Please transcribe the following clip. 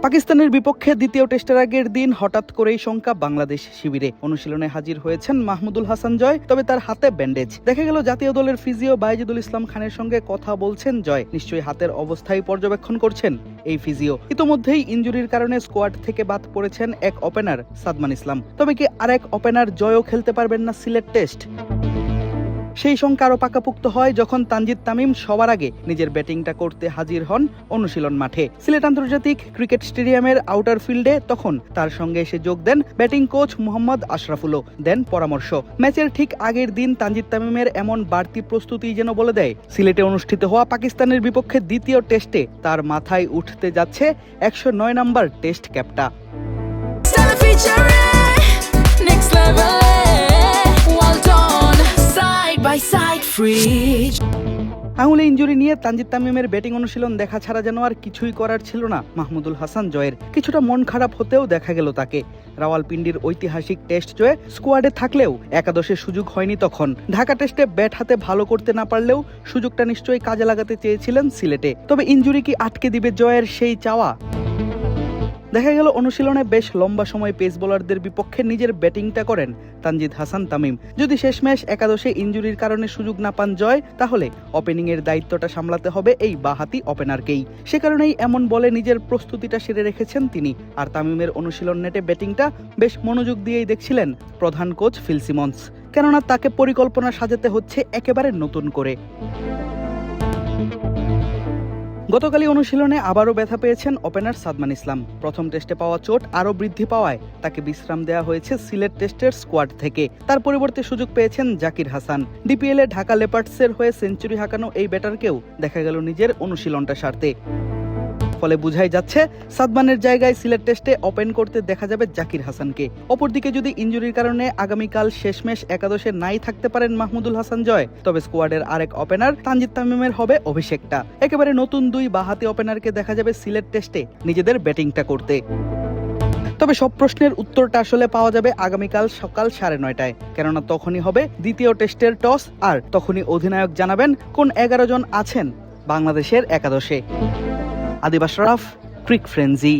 পাকিস্তানের বিপক্ষে দ্বিতীয় টেস্টের আগের দিন হঠাৎ করেই শঙ্কা বাংলাদেশ শিবিরে। অনুশীলনে হাজির হয়েছেন মাহমুদুল হাসান জয়, তবে তার হাতে ব্যান্ডেজ। দেখা গেল জাতীয় দলের ফিজিও বাইজিদুল ইসলাম খানের সঙ্গে কথা বলছেন জয়। নিশ্চয়ই হাতের অবস্থায় পর্যবেক্ষণ করছেন এই ফিজিও। ইতোমধ্যেই ইনজুরির কারণে স্কোয়াড থেকে বাদ পড়েছেন এক ওপেনার সাদমান ইসলাম। তবে কি আরেক ওপেনার জয়ও খেলতে পারবেন না সিলেট টেস্ট? সেই শঙ্কা আরও পাকাপুক্ত হয় যখন তানজিদ তামিম সবার আগে নিজের ব্যাটিংটা করতে হাজির হন অনুশীলন মাঠে। সিলেট আন্তর্জাতিক ক্রিকেট স্টেডিয়ামের আউটার ফিল্ডে তখন তার সঙ্গে এসে যোগ দেন ব্যাটিং কোচ মোহাম্মদ আশরাফুলও। দেন পরামর্শ। ম্যাচের ঠিক আগের দিন তানজিদ তামিমের এমন বাড়তি প্রস্তুতি যেন বলে দেয় সিলেটে অনুষ্ঠিত হওয়া পাকিস্তানের বিপক্ষে দ্বিতীয় টেস্টে তার মাথায় উঠতে যাচ্ছে 109 নম্বর টেস্ট ক্যাপটা। আঙুলে ইনজুরি নিয়ে তানজিদ তামিমের ব্যাটিং অনুশীলন দেখা ছাড়া যেন আর কিছুই করার ছিল না মাহমুদুল হাসান জয়ের। কিছুটা মন খারাপ হতেও দেখা গেল তাকে। রাওয়ালপিন্ডির ঐতিহাসিক টেস্ট জয়ে স্কোয়াডে থাকলেও একাদশে সুযোগ হয়নি তখন। ঢাকা টেস্টে ব্যাট হাতে ভালো করতে না পারলেও সুযোগটা নিশ্চয়ই কাজে লাগাতে চেয়েছিলেন সিলেটে। তবে ইনজুরি কি আটকে দিবে জয়ের সেই চাওয়া? দেখা গেল অনুশীলনে বেশ লম্বা সময় পেস বোলারদের বিপক্ষে নিজের ব্যাটিংটা করেন তানজিদ হাসান তামিম। যদি শেষমেশ একাদশে ইনজুরির কারণে সুযোগ না পান জয়, তাহলে ওপেনিং এর দায়িত্বটা সামলাতে হবে এই বাঁহাতি ওপেনারকেই। সে কারণেই এমন বলে নিজের প্রস্তুতিটা সেরে রেখেছেন তিনি। আর তামিমের অনুশীলন নেটে ব্যাটিংটা বেশ মনোযোগ দিয়েই দেখছিলেন প্রধান কোচ ফিল সিমন্স, কেননা তাকে পরিকল্পনা সাজাতে হচ্ছে একেবারে নতুন করে। গতকালই অনুশীলনে আবারও ব্যথা পেয়েছেন ওপেনার সাদমান ইসলাম। প্রথম টেস্টে পাওয়া চোট আরও বৃদ্ধি পাওয়ায় তাকে বিশ্রাম দেওয়া হয়েছে সিলেট টেস্টের স্কোয়াড থেকে। তার পরিবর্তে সুযোগ পেয়েছেন জাকির হাসান। ডিপিএল এ ঢাকা লেপার্ডসের হয়ে সেঞ্চুরি হাঁকানো এই ব্যাটারকেও দেখা গেল নিজের অনুশীলনটা সারতে। ফলে বুঝাই যাচ্ছে সাদমানের জায়গায় সিলেট টেস্টে ওপেন করতে দেখা যাবে জাকির হাসানকে। অপরদিকে যদি ইনজুরির কারণে আগামীকাল শেষমেশ একাদশে নাই থাকতে পারেন মাহমুদুল হাসান জয়, তবে স্কোয়াডের আরেক ওপেনার তানজিদ তামিমের হবে অভিষেকটা। একেবারে নতুন দুই বাঁহাতি ওপেনারকে দেখা যাবে সিলেট টেস্টে নিজেদের ব্যাটিংটা করতে। তবে সব প্রশ্নের উত্তরটা আসলে পাওয়া যাবে আগামীকাল সকাল 9:30টায়, কেননা তখনই হবে দ্বিতীয় টেস্টের টস। আর তখনই অধিনায়ক জানাবেন কোন 11 জন আছেন বাংলাদেশের একাদশে। আদিব আশরাফ, ক্রিক ফ্রেন্জি।